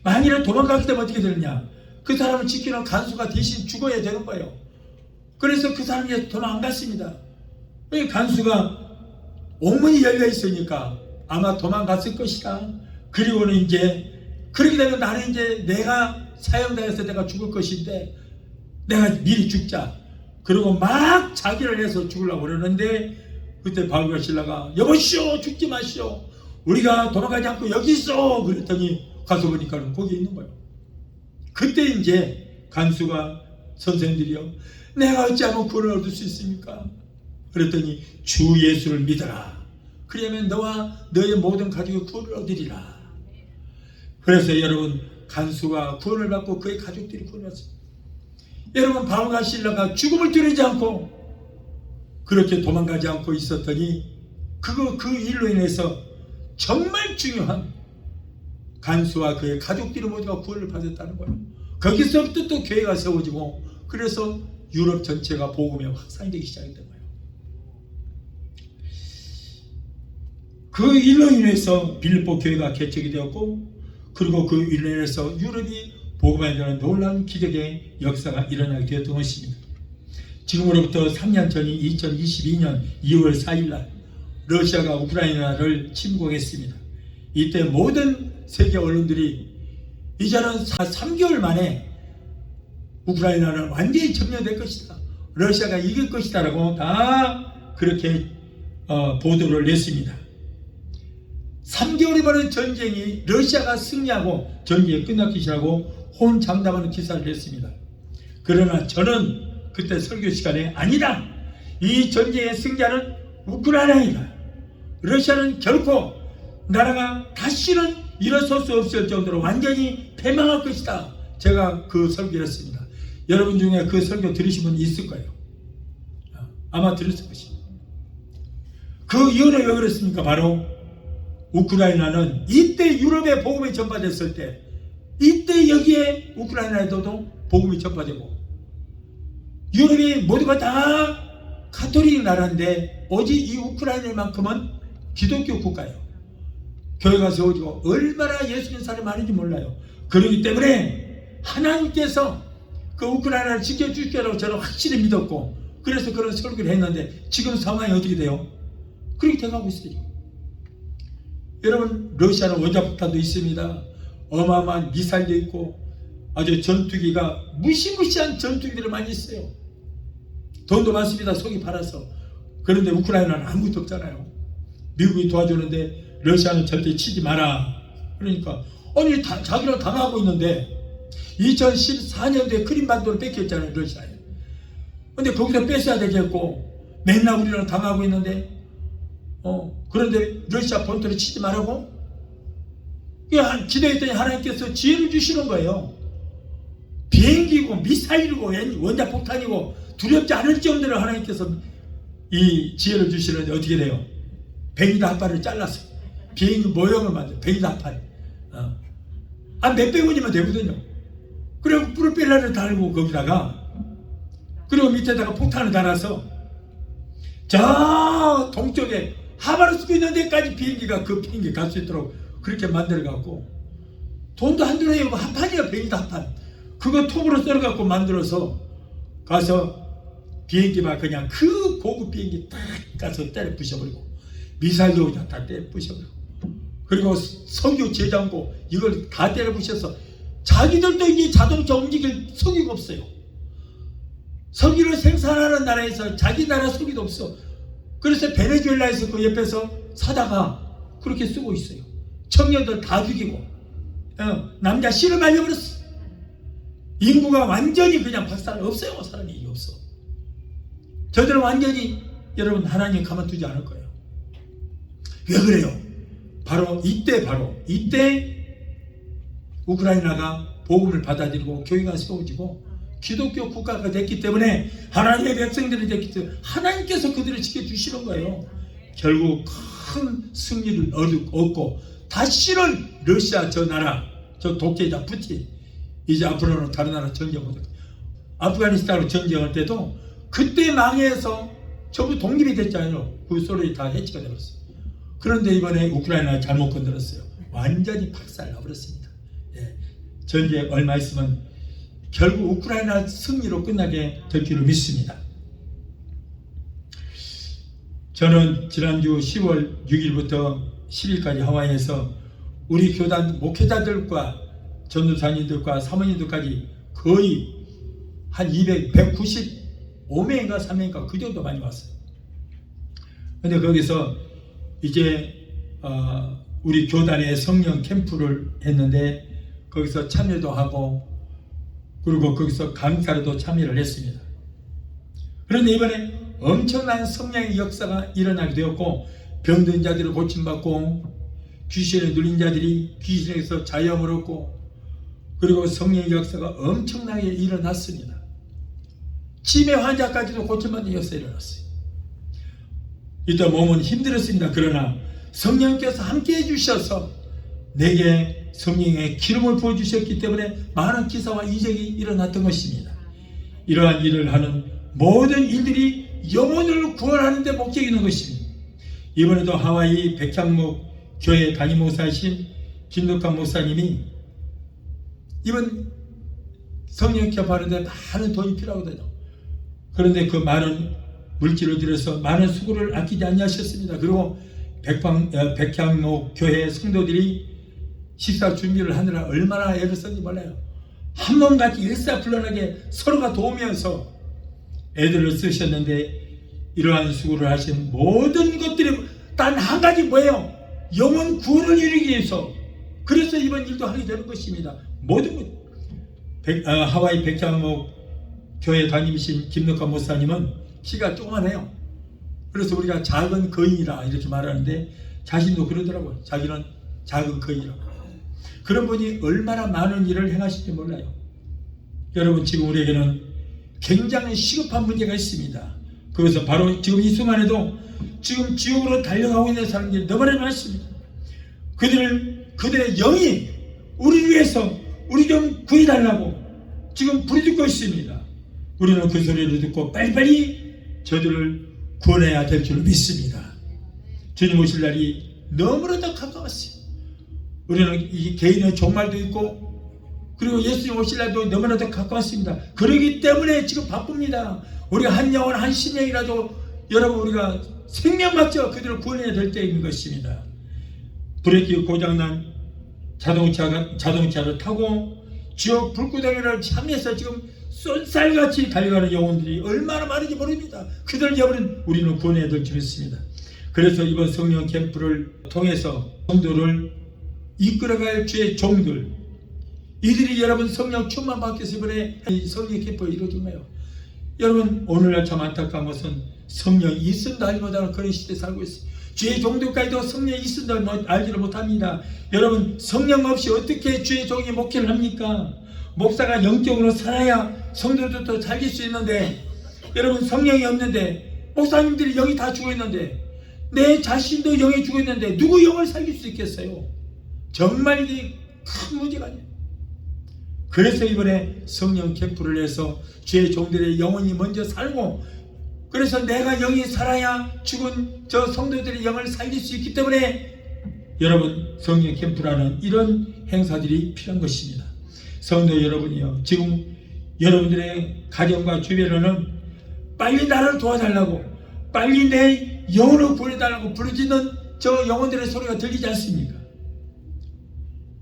만일에 도망가게 되면 어떻게 되느냐. 그 사람을 지키는 간수가 대신 죽어야 되는 거예요. 그래서 그 사람이 도망 안 갔습니다. 간수가 옥문이 열려 있으니까 아마 도망갔을 것이다. 그리고는 이제 그렇게 되면 나는 이제 내가 사형당해서 내가 죽을 것인데 내가 미리 죽자. 그리고 막 자기를 해서 죽으려고 그러는데 그때 바울과 실라가 여보시오 죽지 마시오. 우리가 도망가지 않고 여기 있어. 그랬더니 가서 보니까 거기 있는 거예요. 그때 이제 간수가 선생들이요. 내가 어찌하면 구원을 얻을 수 있습니까? 그랬더니 주 예수를 믿어라. 그러면 너와 너의 모든 가족이 구원을 얻으리라. 그래서 여러분, 간수가 구원을 받고 그의 가족들이 구원을 받습니다. 여러분, 바울과 실라가 죽음을 두려지 않고 그렇게 도망가지 않고 있었더니 그 일로 인해서 정말 중요한 간수와 그의 가족들이 모두가 구원을 받았다는 거예요. 거기서부터 또 교회가 세워지고, 그래서 유럽 전체가 복음이 확산되기 시작했던 거예요. 그 일로 인해서 빌립보 교회가 개척이 되었고, 그리고 그 일로 인해서 유럽이 복음에 대한 놀라운 기적의 역사가 일어나게 되었던 것입니다. 지금으로부터 3년 전인 2022년 2월 4일 날 러시아가 우크라이나를 침공했습니다. 이때 모든 세계 언론들이 이제는 3개월 만에 우크라이나는 완전히 점령될 것이다, 러시아가 이길 것이다 라고 다 그렇게 보도를 냈습니다. 3개월이 바른 전쟁이 러시아가 승리하고 전쟁이 끝났기 시작하고 혼장담하는 기사를 냈습니다. 그러나 저는 그때 설교 시간에 아니다, 이 전쟁의 승자는 우크라이나이다, 러시아는 결코 나라가 다시는 일어설 수 없을 정도로 완전히 패망할 것이다, 제가 그 설교를 했습니다. 여러분 중에 그 설교 들으신 분이 있을 거예요. 아마 들었을 것입니다. 그 이유는 왜 그랬습니까? 바로 우크라이나는 이때 유럽에 복음이 전파됐을 때, 이때 여기에 우크라이나에도 복음이 전파되고, 유럽이 모두가 다 가톨릭 나라인데 오직 이 우크라이나만큼은 기독교 국가예요. 교회가 세워지고 얼마나 예수 믿는 사람이 많은지 몰라요. 그렇기 때문에 하나님께서 그 우크라이나를 지켜주시라고 저는 확실히 믿었고, 그래서 그런 설교를 했는데 지금 상황이 어떻게 돼요? 그렇게 돼가고 있어요. 여러분, 러시아는 원자폭탄도 있습니다. 어마어마한 미사일도 있고 아주 전투기가 무시무시한 전투기들을 많이 있어요. 돈도 많습니다. 속이 팔아서. 그런데 우크라이나는 아무것도 없잖아요. 미국이 도와주는데 러시아는 절대 치지 마라. 그러니까 아니 자기는 당하고 있는데 2014년도에 크림반도를 뺏겼잖아요, 러시아에. 근데 거기서 뺏어야 되겠고 맨날 우리는 당하고 있는데 그런데 러시아 본토를 치지 말라고? 기도했더니 하나님께서 지혜를 주시는 거예요. 비행기고 미사일이고 원자폭탄이고 두렵지 않을 정도로 하나님께서 이 지혜를 주시는데 어떻게 돼요? 베니다 한 발을 잘라서 비행기 모형을 만들어. 베니다 한 팔. 몇백 원이면 되거든요. 그리고 프로펠러를 달고 거기다가, 그리고 밑에다가 폭탄을 달아서 저 동쪽에 하바르스크 있는 데까지 비행기가 그 비행기 갈 수 있도록 그렇게 만들어 갖고, 돈도 한두 푼이고 한 판이에요. 베니다 한 판. 그거 톱으로 썰어 갖고 만들어서 가서 비행기만 그냥 그 고급 비행기 딱 가서 때려 부셔버리고, 미사일도 그냥 다 때려 부셔버리고, 그리고 석유 제장고 이걸 다 때려 부셔서 자기들도 이제 자동차 움직일 석유가 없어요. 석유를 생산하는 나라에서 자기 나라 석유도 없어. 그래서 베네수엘라에서 그 옆에서 사다가 그렇게 쓰고 있어요. 청년들 다 죽이고 남자 씨를 말려버렸어. 인구가 완전히 그냥 박살 없어요. 사람이 없어. 저들은 완전히 여러분 하나님 가만두지 않을 거예요. 왜 그래요? 바로 이때 우크라이나가 복음을 받아들이고 교회가 세워지고 기독교 국가가 됐기 때문에, 하나님의 백성들이 됐기 때문에 하나님께서 그들을 지켜주시는 거예요. 결국 큰 승리를 얻고 다시는 러시아 저 나라, 저 독재자 푸틴, 이제 앞으로는 다른 나라 전쟁을, 아프가니스탄으로 전쟁할 때도 그때 망해서 전부 독립이 됐잖아요. 그 소련이 다 해치가 되었어요. 그런데 이번에 우크라이나 잘못 건드렸어요. 완전히 박살 나버렸습니다. 전쟁 얼마 있으면 결국 우크라이나 승리로 끝나게 될 줄로 믿습니다. 저는 지난주 10월 6일부터 10일까지 하와이에서 우리 교단 목회자들과 전도사님들과 사모님들까지 거의 한 195명인가 3명인가 그 정도 많이 왔어요. 근데 거기서 이제 우리 교단의 성령 캠프를 했는데 거기서 참여도 하고, 그리고 거기서 강사로도 참여를 했습니다. 그런데 이번에 엄청난 성령의 역사가 일어나게 되었고, 병든 자들을 고침받고, 귀신에 눌린 자들이 귀신에서 자유함을 얻고, 그리고 성령의 역사가 엄청나게 일어났습니다. 치매 환자까지도 고침받는 역사가 일어났어요. 이때 몸은 힘들었습니다. 그러나 성령께서 함께 해주셔서 내게 성령의 기름을 부어주셨기 때문에 많은 기사와 이적이 일어났던 것입니다. 이러한 일을 하는 모든 일들이 영혼을 구원하는 데 목적이 있는 것입니다. 이번에도 하와이 백향목 교회 담임 목사이신 김덕환 목사님이 이번 성령 개발하는데 많은 돈이 필요하거든요. 그런데 그 많은 물질을 들여서 많은 수고를 아끼지 아니하셨습니다. 그리고 백향목 교회 성도들이 식사 준비를 하느라 얼마나 애를 썼는지 몰라요. 한 몸같이 일사불란하게 서로가 도우면서 애들을 쓰셨는데, 이러한 수고를 하신 모든 것들이 단 한 가지 뭐예요? 영혼 구원을 이루기 위해서. 그래서 이번 일도 하게 되는 것입니다. 모든 것. 하와이 백향목 교회 담임이신 김덕환 목사님은 키가 조그만해요. 그래서 우리가 작은 거인이라 이렇게 말하는데, 자신도 그러더라고요. 자기는 작은 거인이라고. 그런 분이 얼마나 많은 일을 행하실지 몰라요. 여러분, 지금 우리에게는 굉장히 시급한 문제가 있습니다. 그래서 바로 지금 이 순간에도 지금 지옥으로 달려가고 있는 사람들이 너무나 많습니다. 그들의 영이 우리 위해서 우리 좀 구해달라고 지금 부르짖고 있습니다. 우리는 그 소리를 듣고 빨리빨리 저들을 구원해야 될 줄 믿습니다. 주님 오실 날이 너무나도 가까웠어요. 우리는 이 개인의 종말도 있고, 그리고 예수님 오실 날도 너무나도 가까웠습니다. 그러기 때문에 지금 바쁩니다. 우리가 한 영혼 한 심령이라도 여러분 우리가 생명맞죠? 그들을 구원해야 될 때인 것입니다. 브레이크 고장난 자동차를 타고 지옥 불구덩이를 향해서 지금 쏜살같이 달려가는 영혼들이 얼마나 많은지 모릅니다. 그들을 여러분 우리는 구원해야 될 줄 믿습니다. 그래서 이번 성령 캠프를 통해서 성도를 이끌어갈 주의 종들, 이들이 여러분 성령 충만 받겠어 이번에 성령 캠프가 이루어진 거예요. 여러분, 오늘날 참 안타까운 것은 성령이 있은다 알지 못하는 그런 시대에 살고 있어요. 주의 종들까지도 성령이 있은다 알지를 못합니다. 여러분, 성령 없이 어떻게 주의 종이 목회를 합니까? 목사가 영적으로 살아야 성도들도 살릴 수 있는데, 여러분 성령이 없는데, 목사님들이 영이 다 죽어 있는데, 내 자신도 영이 죽어 있는데 누구 영을 살릴 수 있겠어요? 정말 이게 큰 문제가 아니에요. 그래서 이번에 성령 캠프를 해서 주의 종들의 영혼이 먼저 살고, 그래서 내가 영이 살아야 죽은 저 성도들의 영을 살릴 수 있기 때문에 여러분 성령 캠프라는 이런 행사들이 필요한 것입니다. 성도 여러분이요, 지금 여러분들의 가정과 주변에는 빨리 나를 도와달라고, 빨리 내 영혼을 구해달라고 부르짖는 저 영혼들의 소리가 들리지 않습니까?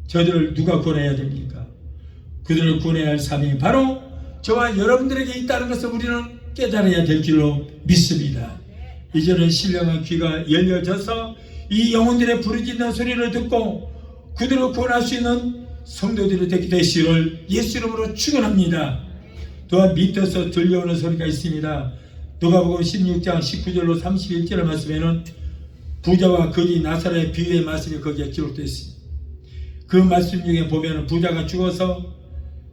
저들을 누가 구원해야 됩니까? 그들을 구원해야 할 사명이 바로 저와 여러분들에게 있다는 것을 우리는 깨달아야 될 줄로 믿습니다. 이제는 신령한 귀가 열려져서 이 영혼들의 부르짖는 소리를 듣고 그들을 구원할 수 있는 성도들이 되게 되시기를 예수 이름으로 축원합니다. 또한 밑에서 들려오는 소리가 있습니다. 누가복음 16장 19절로 31절의 말씀에는 부자와 거지 나사로의 비유의 말씀이 거기에 기록되어 있습니다. 그 말씀 중에 보면 부자가 죽어서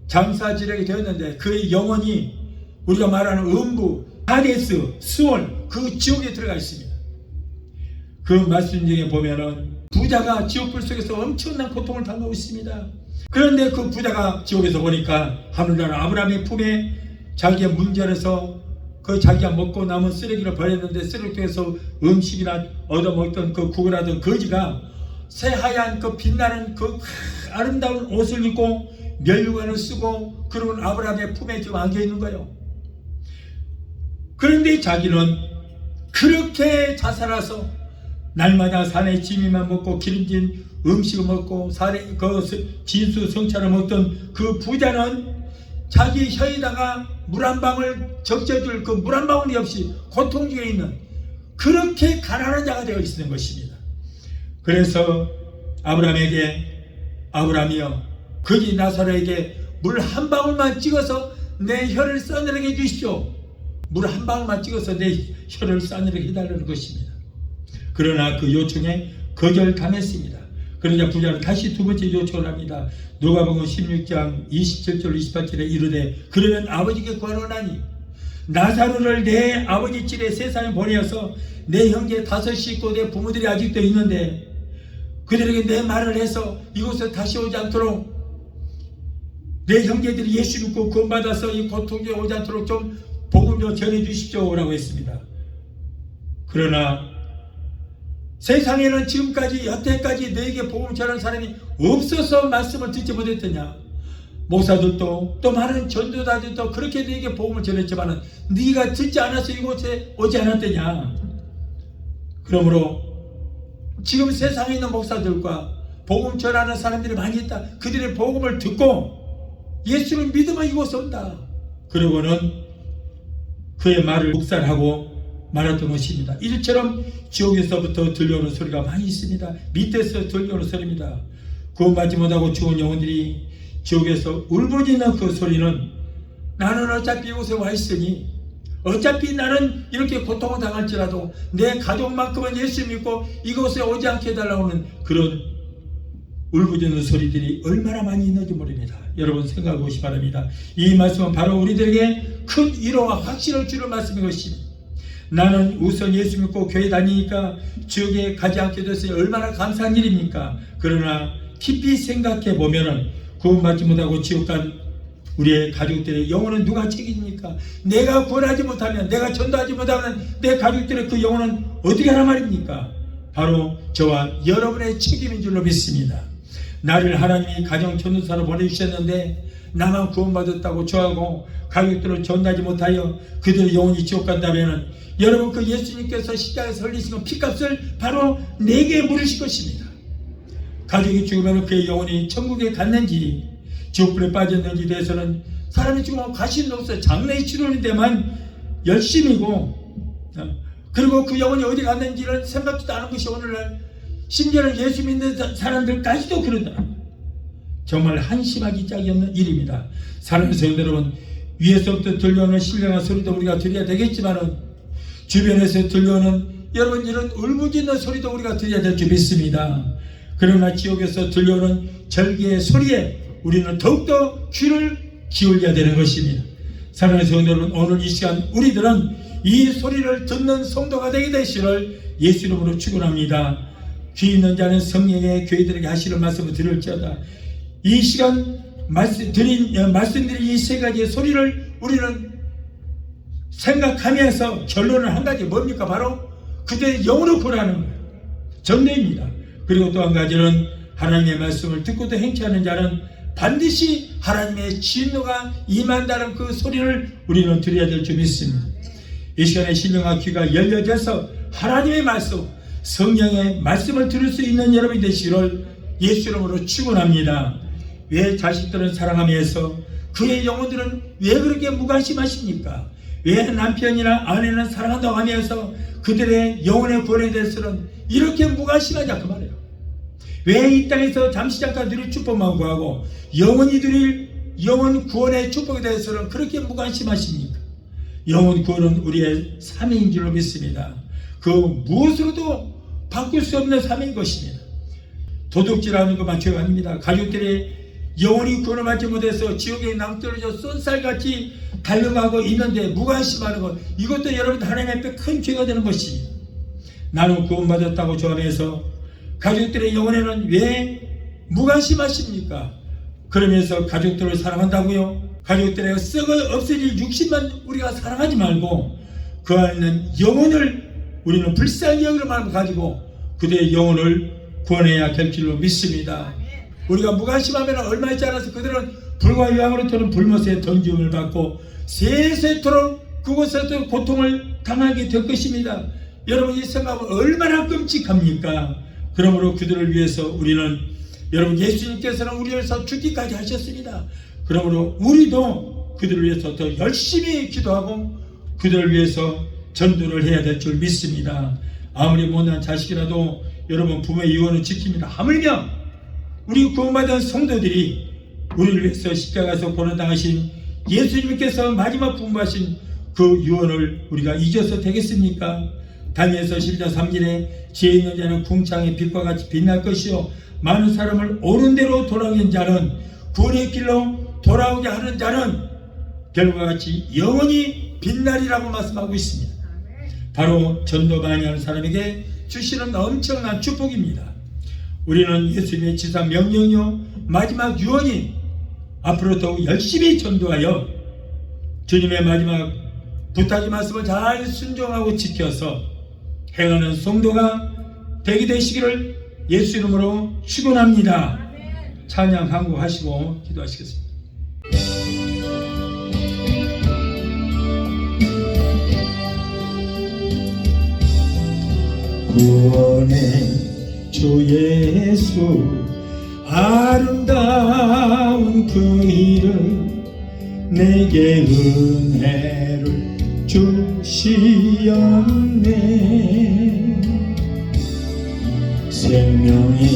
장사지력이 되었는데 그의 영혼이 우리가 말하는 음부, 하데스, 수월, 그 지옥에 들어가 있습니다. 그 말씀 중에 보면은 부자가 지옥불 속에서 엄청난 고통을 당하고 있습니다. 그런데 그 부자가 지옥에서 보니까 하늘나라 아브라함의 품에 자기의 문전에서 그 자기가 먹고 남은 쓰레기를 버렸는데 쓰레기통에서 음식이나 얻어먹던 그 구걸하던 거지가 새하얀 그 빛나는 그 아름다운 옷을 입고 면류관을 쓰고 그러고 아브라함의 품에 지금 안겨 있는 거예요. 그런데 자기는 그렇게 자살해서 날마다 산의 지미만 먹고 기름진 음식을 먹고 산의 그 진수 성차를 먹던 그 부자는 자기 혀에다가 물 한 방울 적셔줄 그 물 한 방울이 없이 고통 중에 있는 그렇게 가난한 자가 되어 있는 것입니다. 그래서 아브라함에게 아브라함이여 거지 나사로에게 물 한 방울만 찍어서 내 혀를 써내게 해주십시오. 물 한 방울만 찍어서 내 혀를 싸늘하게 해달라는 것입니다. 그러나 그 요청에 거절당했습니다. 그러자 부자는 다시 두 번째 요청을 합니다. 누가복음 16장 27절 28절에 이르되 그러면 아버지께 구하노나니 나사로를 내 아버지 집에 세상에 보내어서 내 형제 다섯이 있고 내 부모들이 아직도 있는데 그들에게 내 말을 해서 이곳에 다시 오지 않도록 내 형제들이 예수 믿고 구원받아서 이 고통에 오지 않도록 좀 복음 좀 전해 주십시오 라고 했습니다. 그러나 세상에는 지금까지 여태까지 너에게 복음 전하는 사람이 없어서 말씀을 듣지 못했더냐. 목사들도 또 많은 전도자들도 그렇게 너에게 복음을 전했지만 네가 듣지 않아서 이곳에 오지 않았더냐. 그러므로 지금 세상에 있는 목사들과 복음 전하는 사람들이 많이 있다. 그들의 복음을 듣고 예수를 믿으면 이곳에 온다. 그러고는 그의 말을 묵살하고 말했던 것입니다. 이처럼 지옥에서부터 들려오는 소리가 많이 있습니다. 밑에서 들려오는 소리입니다. 구원받지 못하고 죽은 영혼들이 지옥에서 울부짖는 그 소리는 나는 어차피 이곳에 와 있으니 어차피 나는 이렇게 고통을 당할지라도 내 가족만큼은 예수 믿고 이곳에 오지 않게 해달라고 하는 그런 울부짖는 소리들이 얼마나 많이 있는지 모릅니다. 여러분 생각해 보시기 바랍니다. 이 말씀은 바로 우리들에게 큰 위로와 확신을 주는 말씀인 것입니다. 나는 우선 예수 믿고 교회 다니니까 지옥에 가지 않게 됐으니 얼마나 감사한 일입니까? 그러나 깊이 생각해 보면은 구원받지 못하고 지옥 간 우리의 가족들의 영혼은 누가 책임입니까? 내가 구원하지 못하면, 내가 전도하지 못하면 내 가족들의 그 영혼은 어떻게 하란 말입니까? 바로 저와 여러분의 책임인 줄로 믿습니다. 나를 하나님이 가정 전도사로 보내주셨는데 나만 구원받았다고 저하고 가족들을 전도하지 못하여 그들의 영혼이 지옥 간다면 여러분 그 예수님께서 십자가에서 흘리신 피값을 바로 내게 물으실 것입니다. 가족이 죽으면 그의 영혼이 천국에 갔는지 지옥불에 빠졌는지 대해서는 사람이 죽으면 관심도 없어요. 장래에 치르는 데만 열심이고 그리고 그 영혼이 어디 갔는지를 생각지도 않은 것이 오늘날 심지어는 예수 믿는 사람들까지도 그런다. 정말 한심하기 짝이 없는 일입니다. 사랑하는 성도 여러분, 위에서부터 들려오는 신령한 소리도 우리가 들어야 되겠지만은 주변에서 들려오는 여러분 이런 울부짖는 소리도 우리가 들어야 될 줄 믿습니다. 그러나 지옥에서 들려오는 절기의 소리에 우리는 더욱더 귀를 기울여야 되는 것입니다. 사랑하는 성도 여러분, 오늘 이 시간 우리들은 이 소리를 듣는 성도가 되게 되시를 예수 이름으로 축원합니다. 귀 있는 자는 성령의 교회들에게 하시는 말씀을 들을지어다. 이 시간 말씀드린 이 세 가지의 소리를 우리는 생각하면서 결론을 한 가지 뭡니까? 바로 그들의 영으로 구하는 거예요. 전례입니다. 그리고 또 한 가지는 하나님의 말씀을 듣고도 행치하는 자는 반드시 하나님의 진노가 임한다는 그 소리를 우리는 들어야 될 줄 믿습니다. 이 시간에 신령한 귀가 열려져서 하나님의 말씀, 성령의 말씀을 들을 수 있는 여러분이 되시기를 예수 이름으로 축원합니다. 왜 자식들은 사랑하면서 그의 영혼들은 왜 그렇게 무관심하십니까? 왜 남편이나 아내는 사랑한다고 하면서 그들의 영혼의 구원에 대해서는 이렇게 무관심하냐 그 말이에요. 왜 이 땅에서 잠시 잠깐 누릴 축복만 구하고 영원히 누릴 영혼 구원의 축복에 대해서는 그렇게 무관심하십니까? 영혼 구원은 우리의 사명인 줄로 믿습니다. 그 무엇으로도 바꿀 수 없는 사명인 것입니다. 도둑질하는 것만 죄가 아닙니다. 가족들이 영원히 구원을 받지 못해서 지옥에 낭떠러져 쏜살같이 달려가고 있는데 무관심하는 것, 이것도 여러분 하나님 앞에 큰 죄가 되는 것입니다. 나는 구원받았다고 좋아하면서 가족들의 영혼에는 왜 무관심하십니까? 그러면서 가족들을 사랑한다고요? 가족들의 썩어 없어질 육신만 우리가 사랑하지 말고 그 안에 있는 영혼을 우리는 불쌍히 여기는 마음을 가지고 그들의 영혼을 구원해야 될 줄로 믿습니다. 우리가 무관심하면 얼마 있지 않아서 그들은 불과 유황으로 터는 불못에 던짐을 받고 세세토록 그곳에서 고통을 당하게 될 것입니다. 여러분 이 생각은 얼마나 끔찍합니까? 그러므로 그들을 위해서 우리는 여러분 예수님께서는 우리를 위해서 죽기까지 하셨습니다. 그러므로 우리도 그들을 위해서 더 열심히 기도하고 그들을 위해서 전도를 해야 될 줄 믿습니다. 아무리 못난 자식이라도 여러분 부모의 유언을 지킵니다. 하물며 우리 구원받은 성도들이 우리를 위해서 십자가에서 고난당하신 예수님께서 마지막 부음하신 그 유언을 우리가 잊어서 되겠습니까? 다니엘서 11장 3절에 지혜 있는 자는 궁창의 빛과 같이 빛날 것이요 많은 사람을 옳은 대로 돌아오는 자는 구원의 길로 돌아오게 하는 자는 별과 같이 영원히 빛나리라고 말씀하고 있습니다. 바로 전도 많이 하는 사람에게 주시는 엄청난 축복입니다. 우리는 예수님의 지상 명령이요 마지막 유언인 앞으로 더욱 열심히 전도하여 주님의 마지막 부탁의 말씀을 잘 순종하고 지켜서 행하는 성도가 되게 되시기를 예수 이름으로 축원합니다. 찬양 한곡하시고 기도하시겠습니다. 구원의 주 예수 아름다운 그 이름 내게 은혜를 주시었네. 생명의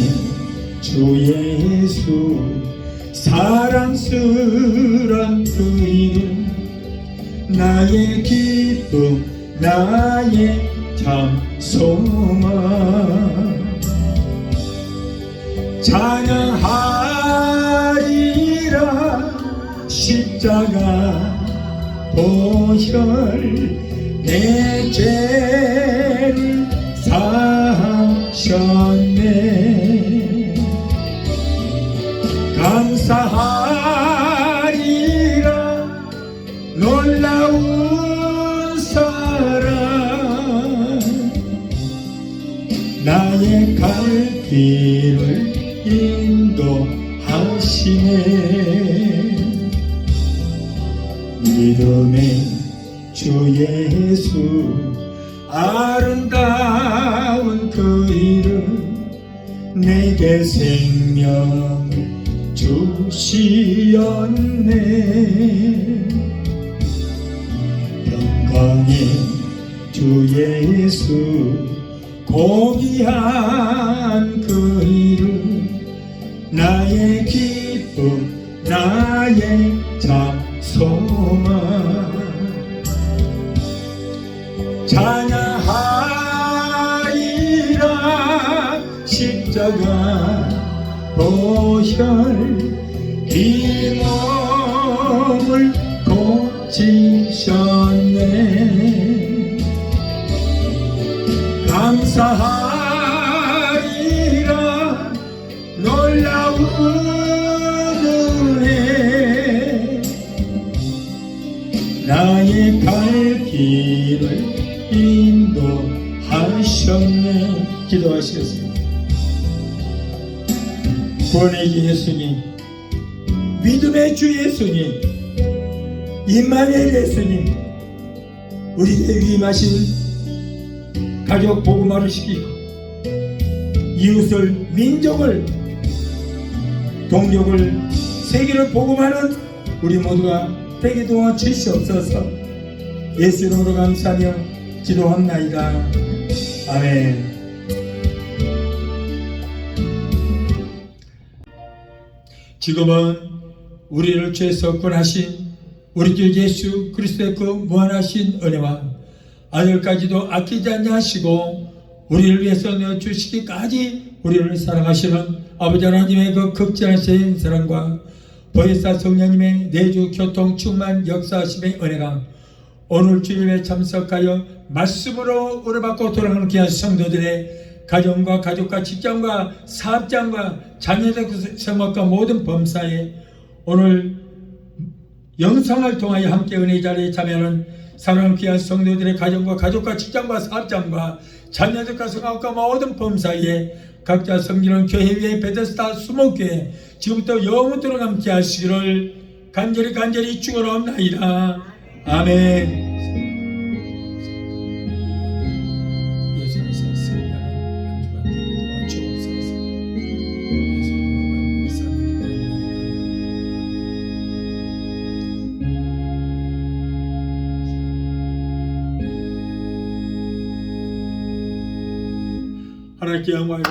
주 예수 사랑스런 그 이름 나의 기쁨 나의 참 소망 찬양하리라 십자가 보혈 내 죄를 사하셨네. 감사하리라 놀라운 사랑 나의 갈 길을 인도하시네. 믿음의 주 예수 아름다운 그 이름 내게 생명을 주시었네. 영광의 주 예수 고귀한 그 이름 나의 기쁨 나의 참 소망 찬양하리라 십자가 보혈 이 몸을 고치셨네. 감사하리라 놀라운 은혜 나의 갈 길을 인도하셨네. 기도하시겠습니다. 구원의 예수님 믿음의 주 예수님 임마누엘 예수님 우리에게 위임하신 가족 복음화를 시키고 이웃을 민족을 동족을 세계를 복음하는 우리 모두가 되게 도와주시옵소서. 예수 이름으로 감사하며 기도합나이다. 아멘. 지금은 우리를 죄에서 구원하신 우리 주 예수 그리스도의 그 무한하신 은혜와 아들까지도 아끼지 않으시고 우리를 위해서 내어주시기까지 우리를 사랑하시는 아버지 하나님의 그 극진하신 사랑과 보혜사 성령님의 내주 교통 충만 역사하심의 은혜가 오늘 주님에 참석하여 말씀으로 은혜받고 돌아가는 귀한 성도들의 가정과 가족과 직장과 사업장과 자녀들 생활과 모든 범사에 오늘 영상을 통하여 함께 은혜 자리에 참여하는 사랑하는 귀한 성도들의 가정과 가족과 직장과 사업장과 자녀들과 생활과 모든 범사에 각자 섬기는 교회 위에 베데스다 수목교회 지금부터 영원토록 함께 하시기를 간절히 축원하옵나이다. 아멘. 하나님께 영광이